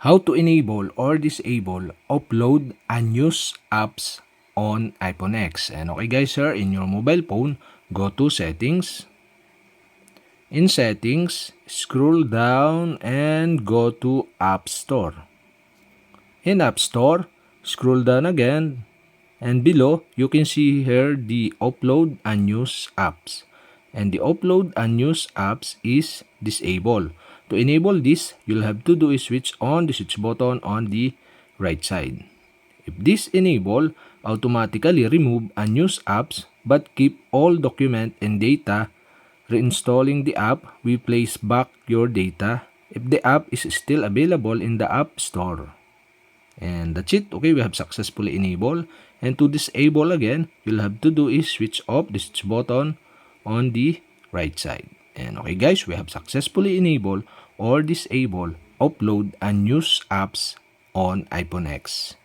How to enable or disable offload unused apps on iPhone X. And okay guys, sir, in your mobile phone, go to settings. In settings, scroll down and go to App Store. In App Store, scroll down again, and below you can see here the offload unused apps. And the offload unused apps is disabled. To enable this, you'll have to do is switch on the switch button on the right side. If this enable, automatically remove unused apps but keep all document and data. Reinstalling the app will place back your data if the app is still available in the App Store. And that's it. Okay, we have successfully enabled. And to disable again, you'll have to do is switch off the switch button on the right side. And okay guys, we have successfully enabled or disabled offload unused apps on iPhone X.